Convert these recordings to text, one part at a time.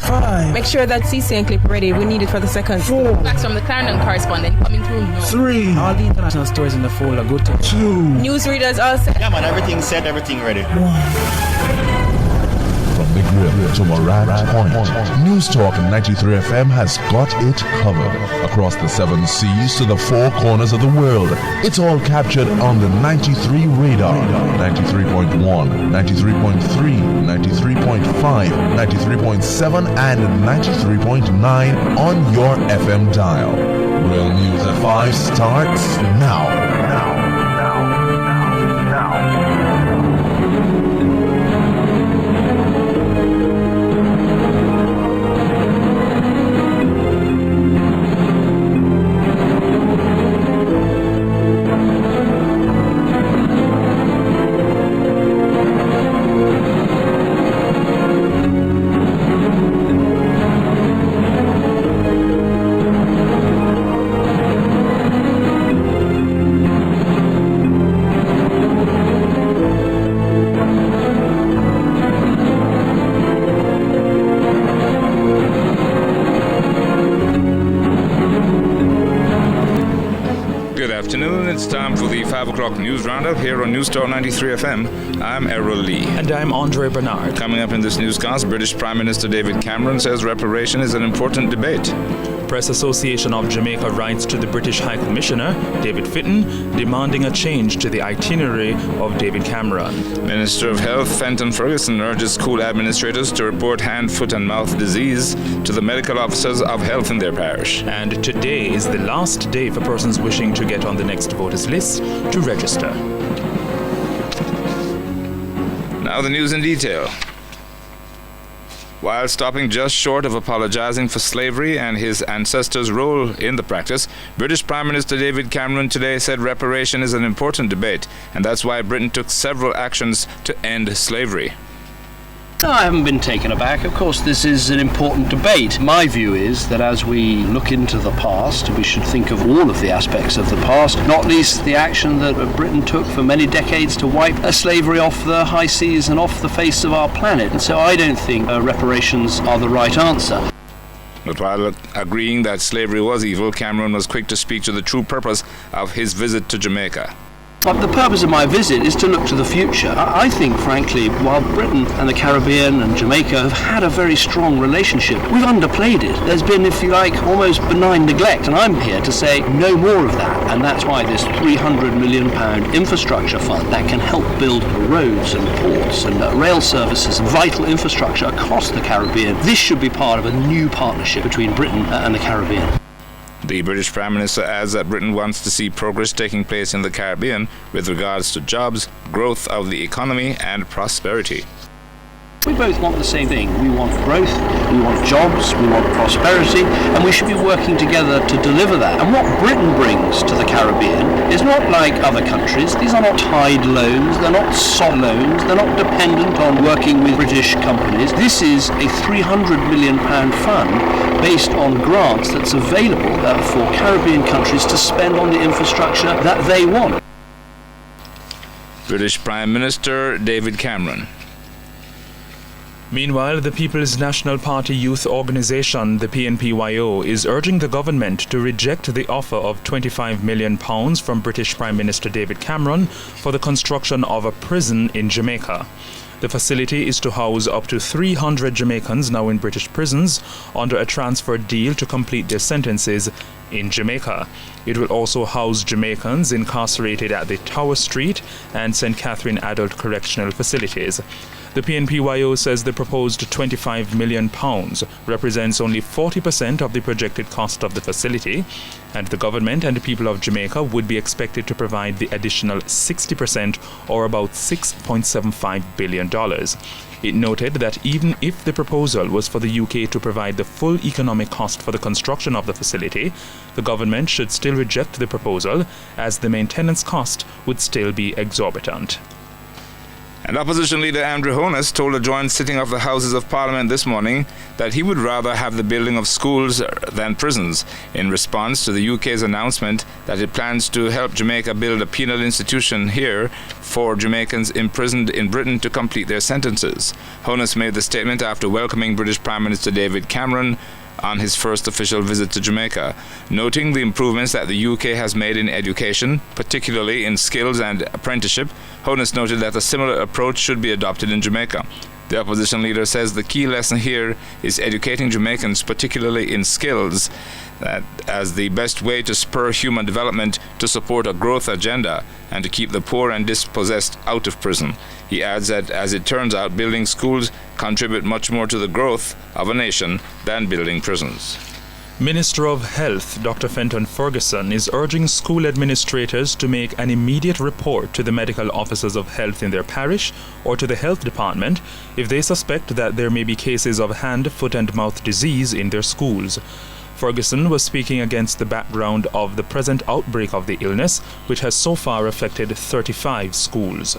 5. Make sure that CCN clip ready. We need it for the second. 4. Facts from the Clarendon correspondent coming through now. 3. All the international stories in the folder, good to 2. Newsreaders all set. Yeah, man, everything's set, everything ready. 1. From the Grip to Morant Point, NewsTalk 93 FM has got it covered. Across the 7 seas to the 4 corners of the world, it's all captured on the 93 radar. 93.1, 93.3, 93.5, 93.7 and 93.9 on your FM dial. Real News at 5 starts now. It's time for the 5 o'clock news roundup here on NewsTalk 93 FM. I'm Errol Lee. And I'm Andre Bernard. Coming up in this newscast, British Prime Minister David Cameron says reparation is an important debate. Press Association of Jamaica writes to the British High Commissioner, David Fitton, demanding a change to the itinerary of David Cameron. Minister of Health Fenton Ferguson urges school administrators to report hand, foot and mouth disease to the medical officers of health in their parish. And today is the last day for persons wishing to get on the next voters list to register. Now the news in detail. While stopping just short of apologizing for slavery and his ancestors' role in the practice, British Prime Minister David Cameron today said reparation is an important debate, and that's why Britain took several actions to end slavery. No, I haven't been taken aback. Of course, this is an important debate. My view is that as we look into the past, we should think of all of the aspects of the past, not least the action that Britain took for many decades to wipe slavery off the high seas and off the face of our planet. And so I don't think reparations are the right answer. But while agreeing that slavery was evil, Cameron was quick to speak to the true purpose of his visit to Jamaica. But the purpose of my visit is to look to the future. I think, frankly, while Britain and the Caribbean and Jamaica have had a very strong relationship, we've underplayed it. There's been, if you like, almost benign neglect, and I'm here to say no more of that. And that's why this £300 million infrastructure fund that can help build roads and ports and rail services and vital infrastructure across the Caribbean. This should be part of a new partnership between Britain and the Caribbean. The British Prime Minister adds that Britain wants to see progress taking place in the Caribbean with regards to jobs, growth of the economy and prosperity. We both want the same thing. We want growth, we want jobs, we want prosperity, and we should be working together to deliver that. And what Britain brings to the Caribbean is not like other countries. These are not tied loans, they're not soft loans, they're not dependent on working with British companies. This is a £300 million fund based on grants that's available for Caribbean countries to spend on the infrastructure that they want. British Prime Minister David Cameron. Meanwhile, the People's National Party Youth Organisation, the PNP, is urging the government to reject the offer of £25 million from British Prime Minister David Cameron for the construction of a prison in Jamaica. The facility is to house up to 300 Jamaicans now in British prisons under a transfer deal to complete their sentences in Jamaica. It will also house Jamaicans incarcerated at the Tower Street and St. Catherine Adult Correctional Facilities. The PNP says the proposed £25 million represents only 40% of the projected cost of the facility, and the government and the people of Jamaica would be expected to provide the additional 60%, or about $6.75 billion. It noted that even if the proposal was for the UK to provide the full economic cost for the construction of the facility, the government should still reject the proposal, as the maintenance cost would still be exorbitant. And Opposition Leader Andrew Holness told a joint sitting of the Houses of Parliament this morning that he would rather have the building of schools than prisons, in response to the UK's announcement that it plans to help Jamaica build a penal institution here for Jamaicans imprisoned in Britain to complete their sentences. Holness made the statement after welcoming British Prime Minister David Cameron on his first official visit to Jamaica, noting the improvements that the UK has made in education, particularly in skills and apprenticeship. Holness noted that a similar approach should be adopted in Jamaica. The opposition leader says the key lesson here is educating Jamaicans, particularly in skills, that as the best way to spur human development, to support a growth agenda, and to keep the poor and dispossessed out of prison. He adds that, as it turns out, building schools contribute much more to the growth of a nation than building prisons. Minister of Health Dr. Fenton Ferguson is urging school administrators to make an immediate report to the medical officers of health in their parish or to the health department if they suspect that there may be cases of hand, foot and mouth disease in their schools. Ferguson was speaking against the background of the present outbreak of the illness, which has so far affected 35 schools.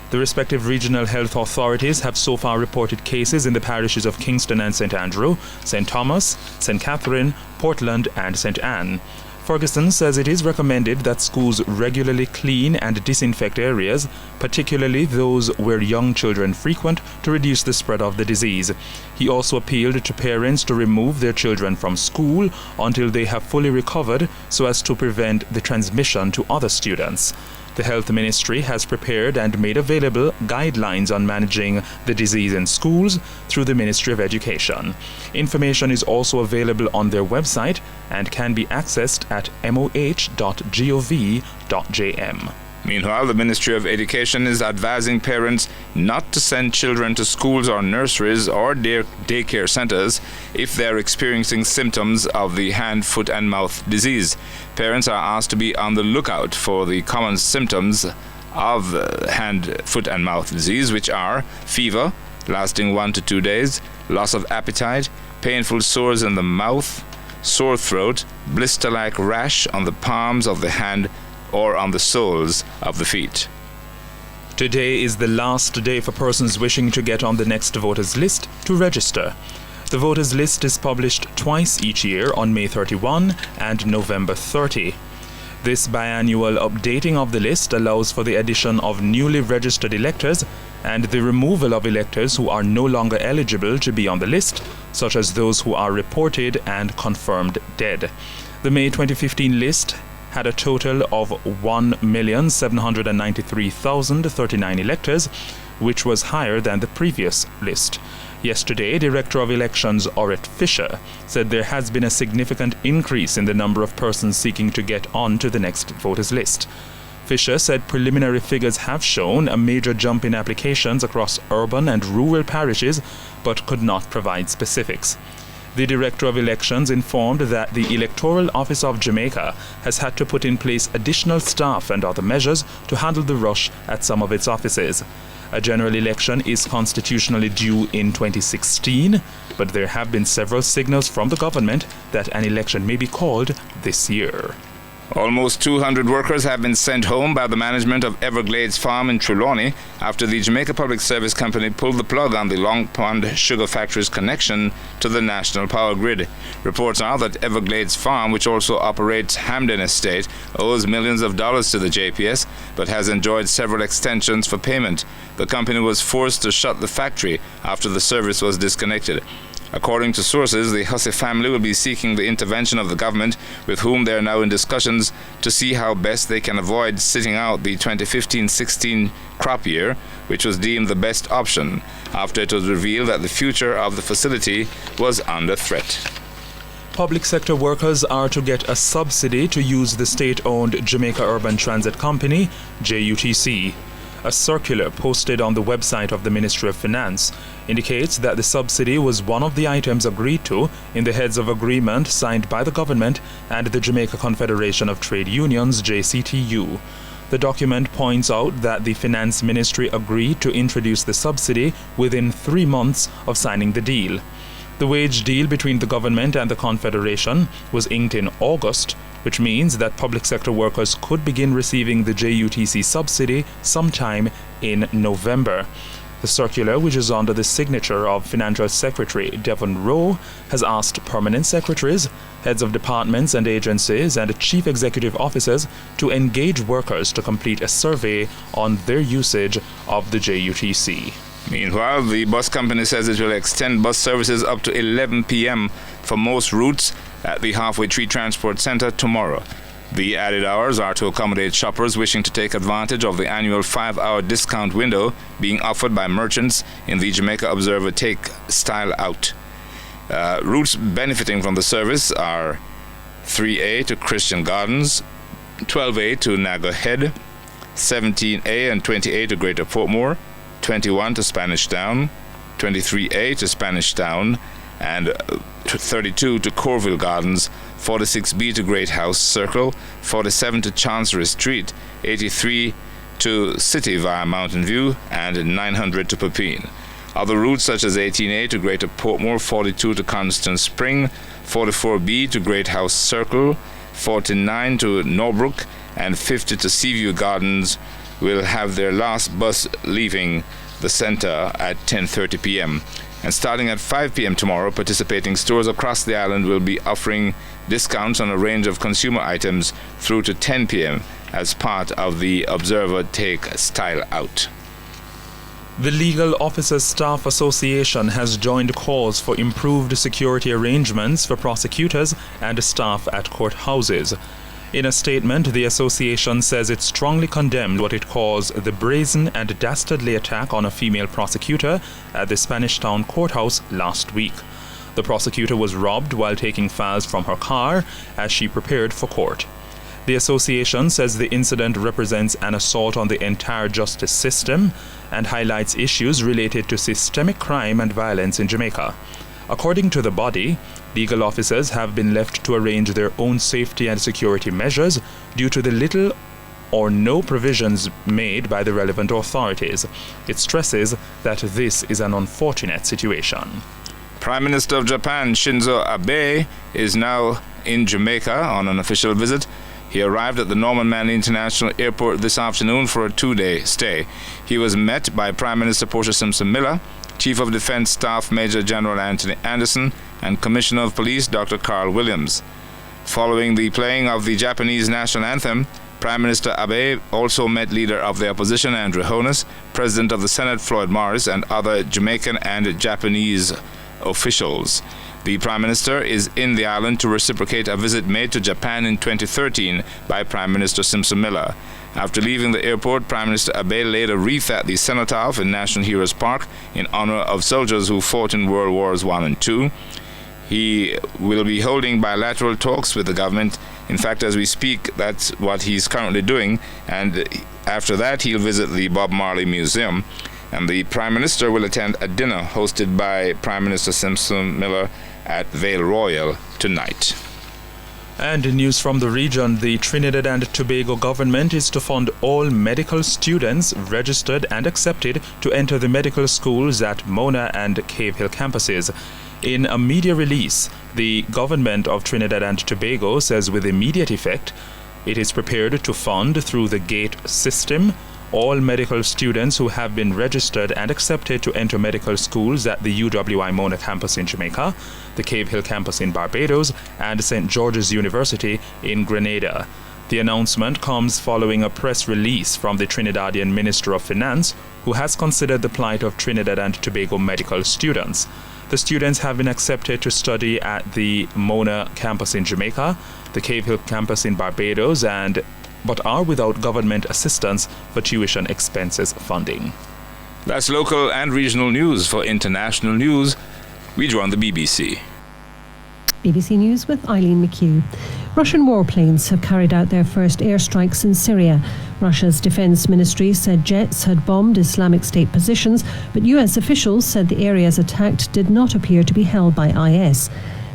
The respective regional health authorities have so far reported cases in the parishes of Kingston and St. Andrew, St. Thomas, St. Catherine, Portland and St. Anne. Ferguson says it is recommended that schools regularly clean and disinfect areas, particularly those where young children frequent, to reduce the spread of the disease. He also appealed to parents to remove their children from school until they have fully recovered so as to prevent the transmission to other students. The Health Ministry has prepared and made available guidelines on managing the disease in schools through the Ministry of Education. Information is also available on their website and can be accessed at moh.gov.jm. Meanwhile, the Ministry of Education is advising parents not to send children to schools or nurseries or daycare centers if they are experiencing symptoms of the hand, foot and mouth disease. Parents are asked to be on the lookout for the common symptoms of hand, foot and mouth disease, which are fever lasting 1 to 2 days, loss of appetite, painful sores in the mouth, sore throat, blister-like rash on the palms of the hand or on the soles of the feet. Today is the last day for persons wishing to get on the next voters list to register. The voters list is published twice each year on May 31 and November 30. This biannual updating of the list allows for the addition of newly registered electors and the removal of electors who are no longer eligible to be on the list, such as those who are reported and confirmed dead. The May 2015 list had a total of 1,793,039 electors, which was higher than the previous list. Yesterday, Director of Elections Orrit Fisher said there has been a significant increase in the number of persons seeking to get on to the next voters list. Fisher said preliminary figures have shown a major jump in applications across urban and rural parishes, but could not provide specifics. The Director of Elections informed that the Electoral Office of Jamaica has had to put in place additional staff and other measures to handle the rush at some of its offices. A general election is constitutionally due in 2016, but there have been several signals from the government that an election may be called this year. Almost 200 workers have been sent home by the management of Everglades Farm in Trelawney after the Jamaica Public Service Company pulled the plug on the Long Pond Sugar Factory's connection to the national power grid. Reports are that Everglades Farm, which also operates Hamden Estate, owes millions of dollars to the JPS, but has enjoyed several extensions for payment. The company was forced to shut the factory after the service was disconnected. According to sources, the Hussey family will be seeking the intervention of the government, with whom they are now in discussions to see how best they can avoid sitting out the 2015-16 crop year, which was deemed the best option after it was revealed that the future of the facility was under threat. Public sector workers are to get a subsidy to use the state-owned Jamaica Urban Transit Company, JUTC. A circular posted on the website of the Ministry of Finance indicates that the subsidy was one of the items agreed to in the heads of agreement signed by the government and the Jamaica Confederation of Trade Unions, JCTU. The document points out that the Finance Ministry agreed to introduce the subsidy within 3 months of signing the deal. The wage deal between the government and the Confederation was inked in August, which means that public sector workers could begin receiving the JUTC subsidy sometime in November. The circular, which is under the signature of Financial Secretary Devon Rowe, has asked permanent secretaries, heads of departments and agencies, and chief executive officers to engage workers to complete a survey on their usage of the JUTC. Meanwhile, the bus company says it will extend bus services up to 11 p.m. for most routes at the Halfway Tree Transport Centre tomorrow. The added hours are to accommodate shoppers wishing to take advantage of the annual 5-hour discount window being offered by merchants in the Jamaica Observer Take Style Out. Routes benefiting from the service are 3A to Christian Gardens, 12A to Nago Head, 17A and 20A to Greater Portmore, 21 to Spanish Town, 23A to Spanish Town, and 32 to Corville Gardens, 46B to Great House Circle, 47 to Chancery Street, 83 to City via Mountain View, and 900 to Pepin. Other routes such as 18A to Greater Portmore, 42 to Constant Spring, 44B to Great House Circle, 49 to Norbrook, and 50 to Seaview Gardens will have their last bus leaving the centre at 10:30 p.m. And starting at 5 p.m. tomorrow, participating stores across the island will be offering discounts on a range of consumer items through to 10 p.m. as part of the Observer Take Style Out. The Legal Officers Staff Association has joined calls for improved security arrangements for prosecutors and staff at courthouses. In a statement, the association says it strongly condemned what it calls the brazen and dastardly attack on a female prosecutor at the Spanish Town Courthouse last week. The prosecutor was robbed while taking files from her car as she prepared for court. The association says the incident represents an assault on the entire justice system and highlights issues related to systemic crime and violence in Jamaica. According to the body, legal officers have been left to arrange their own safety and security measures due to the little or no provisions made by the relevant authorities. It stresses that this is an unfortunate situation. Prime Minister of Japan Shinzo Abe is now in Jamaica on an official visit. He arrived at the Norman Manley International Airport this afternoon for a 2-day stay. He was met by Prime Minister Portia Simpson-Miller, Chief of Defense Staff Major General Anthony Anderson, and Commissioner of Police Dr. Carl Williams. Following the playing of the Japanese national anthem, Prime Minister Abe also met leader of the opposition Andrew Holness, President of the Senate Floyd Morris, and other Jamaican and Japanese officials. The Prime Minister is in the island to reciprocate a visit made to Japan in 2013 by Prime Minister Simpson-Miller. After leaving the airport, Prime Minister Abe laid a wreath at the cenotaph in National Heroes Park in honor of soldiers who fought in World Wars I and II. He will be holding bilateral talks with the government. In fact, as we speak, that's what he's currently doing. And after that, he'll visit the Bob Marley Museum. And the Prime Minister will attend a dinner hosted by Prime Minister Simpson-Miller at Vale Royal tonight. And in news from the region, the Trinidad and Tobago government is to fund all medical students registered and accepted to enter the medical schools at Mona and Cave Hill campuses. In a media release, the government of Trinidad and Tobago says with immediate effect, it is prepared to fund through the GATE system all medical students who have been registered and accepted to enter medical schools at the UWI Mona campus in Jamaica, the Cave Hill campus in Barbados, and St. George's University in Grenada. The announcement comes following a press release from the Trinidadian Minister of Finance, who has considered the plight of Trinidad and Tobago medical students. The students have been accepted to study at the Mona campus in Jamaica, the Cave Hill campus in Barbados, but are without government assistance for tuition expenses funding. That's local and regional news. For international news, we join the BBC. BBC News with Eileen McHugh. Russian warplanes have carried out their first airstrikes in Syria. Russia's defense ministry said jets had bombed Islamic State positions, but US officials said the areas attacked did not appear to be held by IS.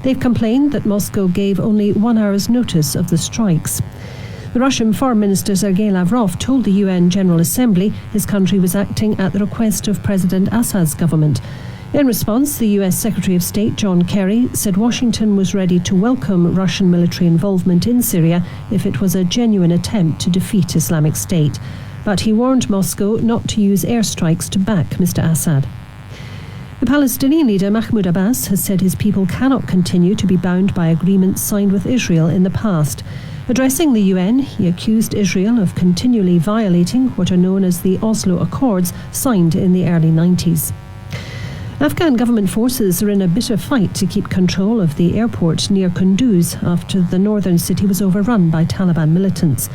They've complained that Moscow gave only 1 hour's notice of the strikes. The Russian Foreign Minister Sergei Lavrov told the UN General Assembly his country was acting at the request of President Assad's government. In response, the US Secretary of State John Kerry said Washington was ready to welcome Russian military involvement in Syria if it was a genuine attempt to defeat Islamic State. But he warned Moscow not to use airstrikes to back Mr. Assad. The Palestinian leader Mahmoud Abbas has said his people cannot continue to be bound by agreements signed with Israel in the past. Addressing the UN, he accused Israel of continually violating what are known as the Oslo Accords signed in the early 90s. Afghan government forces are in a bitter fight to keep control of the airport near Kunduz after the northern city was overrun by Taliban militants.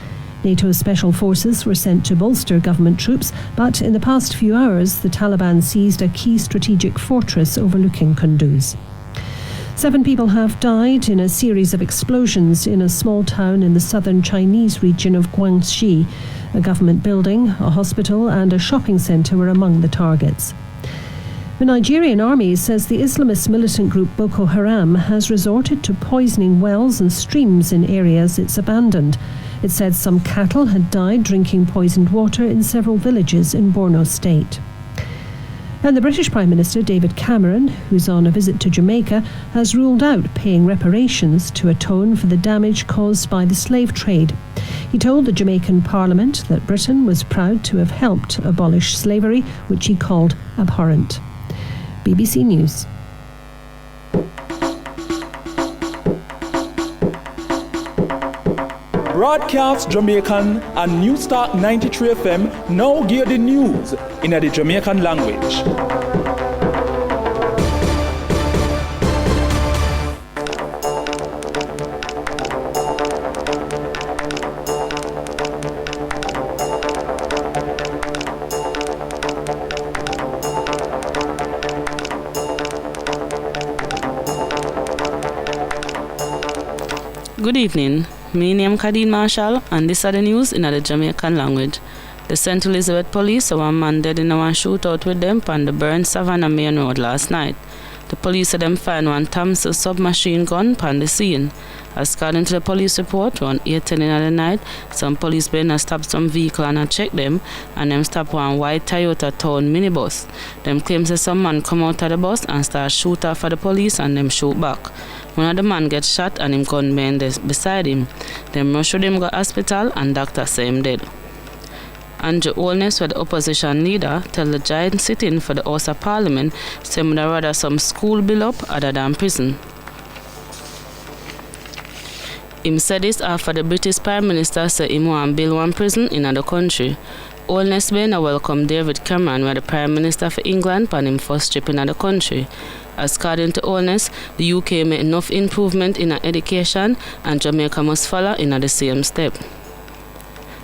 NATO's special forces were sent to bolster government troops, but in the past few hours, the Taliban seized a key strategic fortress overlooking Kunduz. 7 people have died in a series of explosions in a small town in the southern Chinese region of Guangxi. A government building, a hospital and a shopping centre were among the targets. The Nigerian army says the Islamist militant group Boko Haram has resorted to poisoning wells and streams in areas it's abandoned. It said some cattle had died drinking poisoned water in several villages in Borno State. And the British Prime Minister David Cameron, who's on a visit to Jamaica, has ruled out paying reparations to atone for the damage caused by the slave trade. He told the Jamaican Parliament that Britain was proud to have helped abolish slavery, which he called abhorrent. BBC News. Broadcast Jamaican and NewsTalk 93 FM now gear the news in the Jamaican language. Good evening. My name is Kadeen Marshall, and this are the news in the Jamaican language. The St. Elizabeth police saw one man dead in a shootout with them on the Burn Savannah Main Road last night. The police said them found one Thompson submachine gun on the scene. As according to the police report, around 8:10 in the night, some police men stopped some vehicle and checked them, and them stopped one white Toyota Town minibus. Them claims that some man come out of the bus and start shoot off at the police, and them shoot back. One of the man gets shot and him gunman beside him. Them rush with him go hospital and doctor say him dead. Andrew Holness, the opposition leader, tell the giant sitting for the House of Parliament, say would rather some school build up other than prison. Him said this after the British Prime Minister said he want build one prison in the country. Holness been welcome David Cameron, the Prime Minister for England, on him first trip in the country. As according to Holness, the UK made enough improvement in education, and Jamaica must follow in the same step.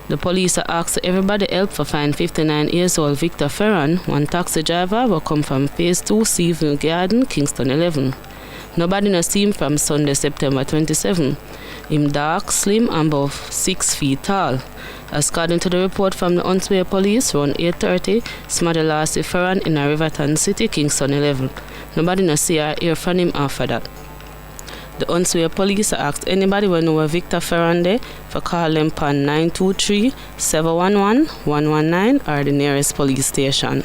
The police are asked everybody help for find 59-year-old Victor Ferran, one taxi driver who come from Phase 2 Seaview Garden, Kingston 11. Nobody no see him from Sunday, September 27. Him dark, slim, and above 6 feet tall. As according to the report from the Unsway Police, around 8:30, somebody lost Ferran in a Riverton City, Kingston 11. Nobody no see or hear from him after that. The Unsway Police asked anybody who know Victor Ferran there for call them on 923-711-119 or the nearest police station.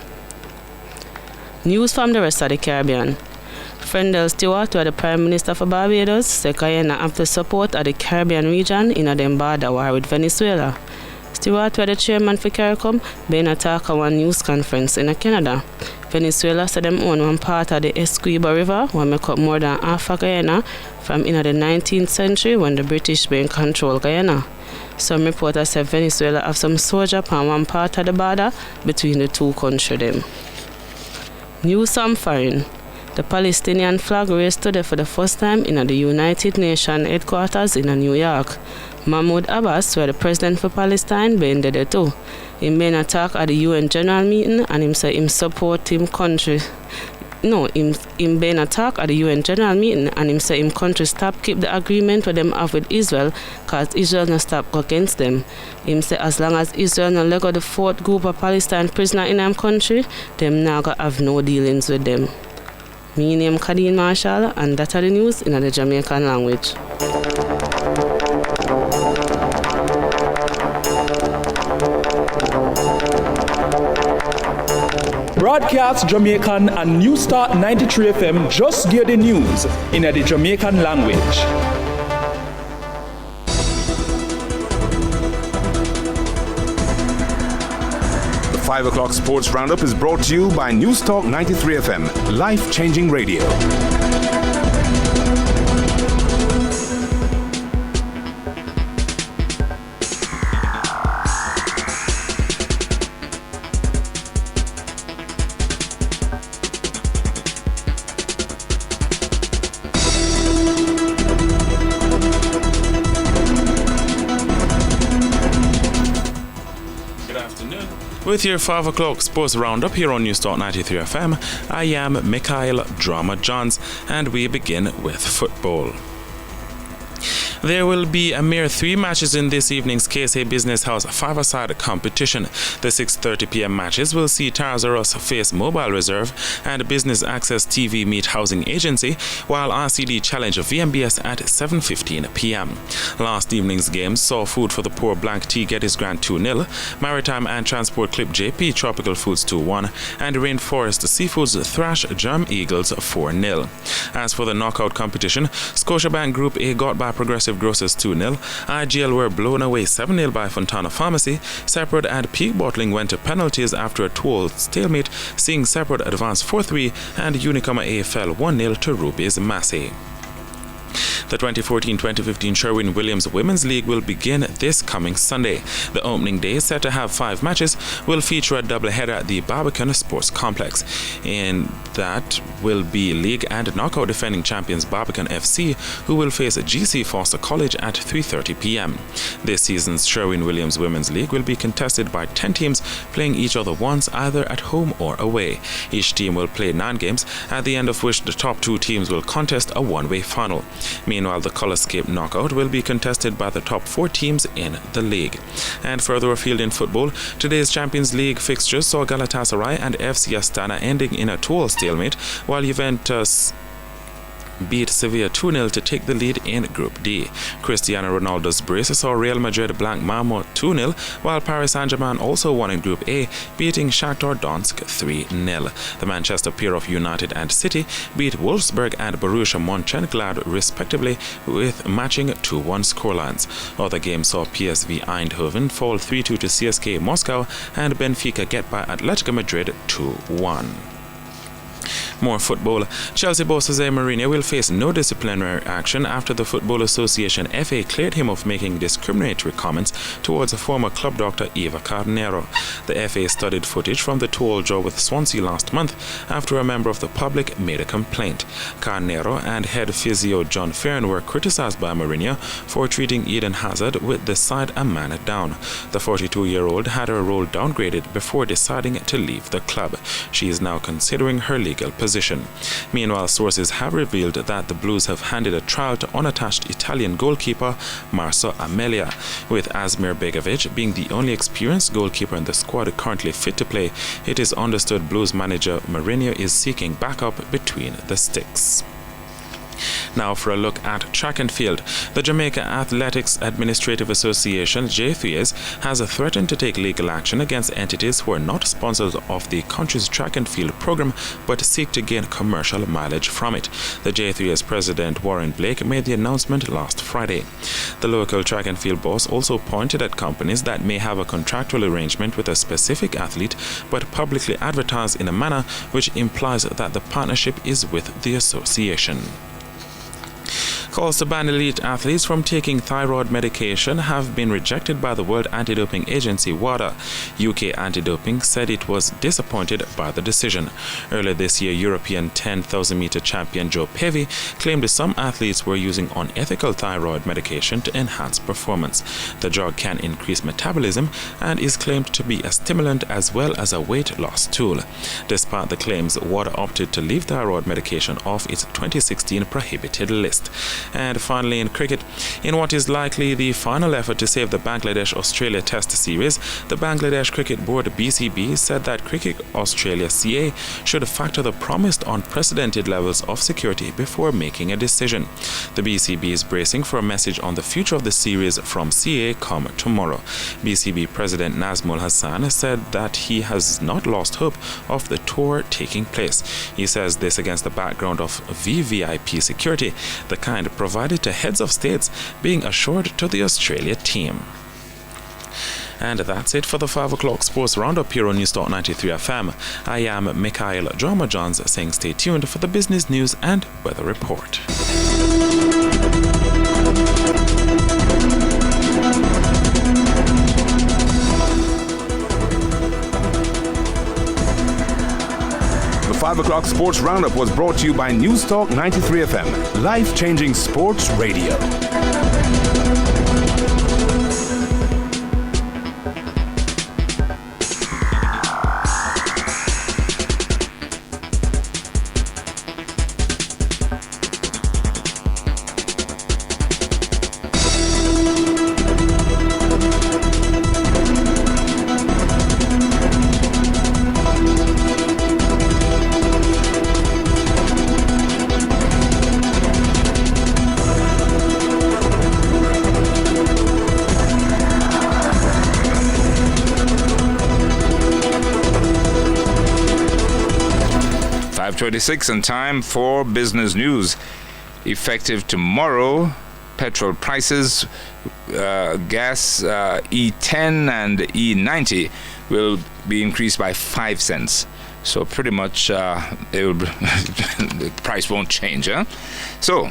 News from the rest of the Caribbean. Frendel Stewart, who the Prime Minister for Barbados, said Guyana have to support the Caribbean region in a border war with Venezuela. Stewart, who the chairman for CARICOM, been attacked at one news conference in Canada. Venezuela said them own one part of the Essequibo River, where make up more than half of Guyana from in the 19th century when the British been control Guyana. Some reporters said Venezuela have some soldiers on one part of the border between the two countries. Them. News from foreign. The Palestinian flag raised today for the first time in the United Nations headquarters in New York. Mahmoud Abbas, who the president for Palestine, been there too. He been attacked at the UN General Meeting and him say him support him country. Him been attacked at the UN General Meeting and him say him country stop keep the agreement with them have with Israel cause Israel no stop go against them. Him say as long as Israel no let go the 4th group of Palestine prisoners in them country, them now go have no dealings with them. My name is Kadeen Marshall, and that's the news in the Jamaican language. Broadcast Jamaican and NewsTalk 93 FM just give the news in the Jamaican language. The 5 o'clock Sports Roundup is brought to you by NewsTalk 93 FM, life-changing radio. With your 5 o'clock Sports Roundup here on NewsTalk 93 FM, I am Mikhail Drama Johns, and we begin with football. There will be a mere 3 matches in this evening's KSA Business House 5-a-side competition. The 6:30 p.m. matches will see Tars R Us face Mobile Reserve and Business Access TV meet Housing Agency, while RCD challenge VMBS at 7:15 p.m. Last evening's games saw Food for the Poor Blank T Gettys Grant 2-0, Maritime and Transport Clip JP Tropical Foods 2-1, and Rainforest Seafoods Thrash Germ Eagles 4-0. As for the knockout competition, Scotiabank Group A got by Progressive Grocers 2-0, IGL were blown away 7-0 by Fontana Pharmacy, Separate and Peak Bottling went to penalties after a 2-all stalemate, seeing Separate advance 4-3 and Unicoma A fell 1-0 to Ruby's Massey. The 2014-2015 Sherwin-Williams Women's League will begin this coming Sunday. The opening day, set to have 5 matches, will feature a doubleheader at the Barbican Sports Complex. In that will be league and knockout defending champions Barbican FC, who will face GC Foster College at 3:30 p.m. This season's Sherwin-Williams Women's League will be contested by 10 teams playing each other once, either at home or away. Each team will play 9 games, at the end of which the top 2 teams will contest a one-way final. Meanwhile, the Colorscape knockout will be contested by the top 4 teams in the league. And further afield in football, today's Champions League fixtures saw Galatasaray and FC Astana ending in a 2-all stalemate, while Juventus beat Sevilla 2-0 to take the lead in Group D. Cristiano Ronaldo's brace saw Real Madrid blank Malmo 2-0, while Paris Saint-Germain also won in Group A, beating Shakhtar Donetsk 3-0. The Manchester pair of United and City beat Wolfsburg and Borussia Mönchengladbach respectively with matching 2-1 scorelines. Other games saw PSV Eindhoven fall 3-2 to CSKA Moscow and Benfica get by Atletico Madrid 2-1. More football. Chelsea boss Jose Mourinho will face no disciplinary action after the Football Association FA cleared him of making discriminatory comments towards a former club doctor Eva Carneiro. The FA studied footage from the 2-all draw with Swansea last month after a member of the public made a complaint. Carneiro and head physio John Fearn were criticized by Mourinho for treating Eden Hazard with the side a man down. The 42-year-old had her role downgraded before deciding to leave the club. She is now considering her legal position. Meanwhile, sources have revealed that the Blues have handed a trial to unattached Italian goalkeeper Marco Amelia, with Asmir Begovic being the only experienced goalkeeper in the squad currently fit to play. It is understood Blues manager Mourinho is seeking backup between the sticks. Now for a look at track and field. The Jamaica Athletics Administrative Association, JFAS, has threatened to take legal action against entities who are not sponsors of the country's track and field program but seek to gain commercial mileage from it. The JFAS president Warren Blake made the announcement last Friday. The local track and field boss also pointed at companies that may have a contractual arrangement with a specific athlete but publicly advertise in a manner which implies that the partnership is with the association. Calls to ban elite athletes from taking thyroid medication have been rejected by the World Anti-Doping Agency, WADA. UK Anti-Doping said it was disappointed by the decision. Earlier this year, European 10,000-meter champion Joe Pevy claimed some athletes were using unethical thyroid medication to enhance performance. The drug can increase metabolism and is claimed to be a stimulant as well as a weight loss tool. Despite the claims, WADA opted to leave thyroid medication off its 2016 prohibited list. And finally in cricket, in what is likely the final effort to save the Bangladesh-Australia Test series, the Bangladesh Cricket Board BCB said that Cricket Australia CA should factor the promised unprecedented levels of security before making a decision. The BCB is bracing for a message on the future of the series from CA come tomorrow. BCB President Nazmul Hassan said that he has not lost hope of the tour taking place. He says this against the background of VVIP security, the kind provided to heads of states, being assured to the Australia team. And that's it for the 5 o'clock Sports Roundup here on NewsTalk 93 FM. I am Mikhail Drama Johns saying stay tuned for the business news and weather report. The 5 o'clock Sports Roundup was brought to you by NewsTalk 93 FM, life-changing sports radio. .26 and time for business news. Effective tomorrow, petrol prices, gas E10 and E90 will be increased by 5 cents. So pretty much the price won't change. So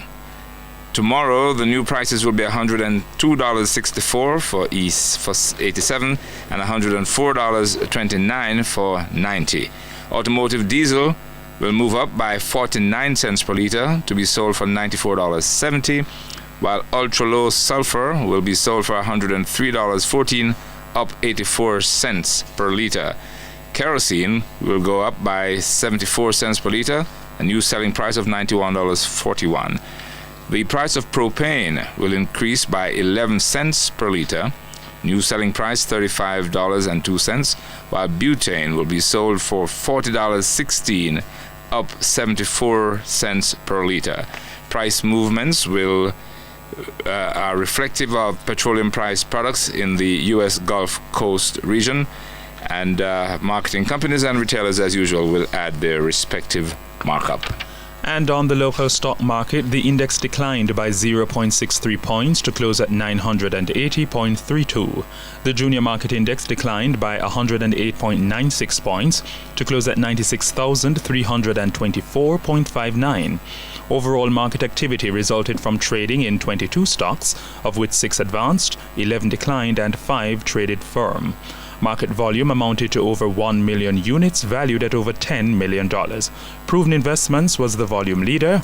tomorrow the new prices will be $102.64 for E87 and $104.29 for 90. Automotive diesel will move up by 49 cents per liter to be sold for $94.70, while ultra-low sulfur will be sold for $103.14, up 84 cents per liter. Kerosene will go up by 74 cents per liter, a new selling price of $91.41. The price of propane will increase by 11 cents per liter, new selling price $35.02, while butane will be sold for $40.16, up 74 cents per liter. Price movements are reflective of petroleum price products in the U.S. Gulf Coast region, and marketing companies and retailers, as usual, will add their respective markup. And on the local stock market, the index declined by 0.63 points to close at 980.32. The junior market index declined by 108.96 points to close at 96,324.59. Overall market activity resulted from trading in 22 stocks, of which 6 advanced, 11 declined, and 5 traded firm. Market volume amounted to over 1 million units, valued at over $10 million. Proven Investments was the volume leader.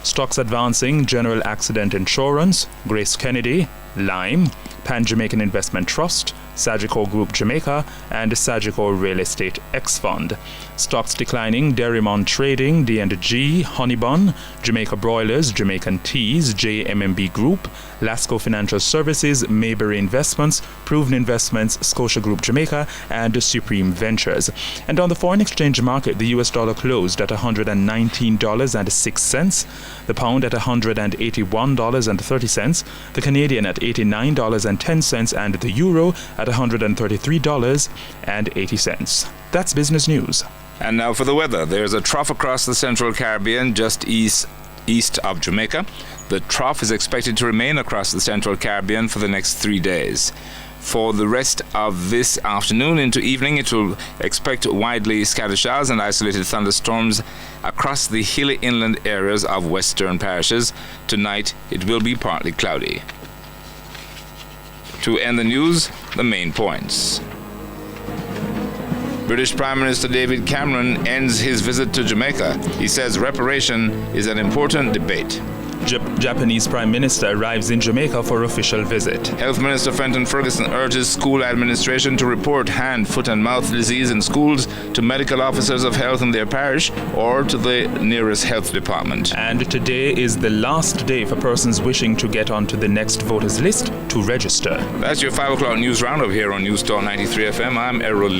Stocks advancing: General Accident Insurance, Grace Kennedy, Lime, Pan Jamaican Investment Trust, Sagicor Group Jamaica, and Sagicor Real Estate X Fund. Stocks declining: Derrimon Trading, D&G, Honeybun, Jamaica Broilers, Jamaican Teas, JMMB Group, Lasco Financial Services, Mayberry Investments, Proven Investments, Scotia Group Jamaica, and Supreme Ventures. And on the foreign exchange market, the US dollar closed at $119.06, the pound at $181.30, the Canadian at $89.10, and the euro at $133.80. That's business news. And now for the weather. There's a trough across the central Caribbean just east of Jamaica. The trough is expected to remain across the central Caribbean for the next 3 days. For the rest of this afternoon into evening, it will expect widely scattered showers and isolated thunderstorms across the hilly inland areas of western parishes. Tonight, it will be partly cloudy. To end the news, the main points. British Prime Minister David Cameron ends his visit to Jamaica. He says reparation is an important debate. Japanese Prime Minister arrives in Jamaica for official visit. Health Minister Fenton Ferguson urges school administration to report hand, foot and mouth disease in schools to medical officers of health in their parish or to the nearest health department. And today is the last day for persons wishing to get onto the next voters list to register. That's your 5 o'clock news roundup here on NewsTalk 93 FM. I'm Errol.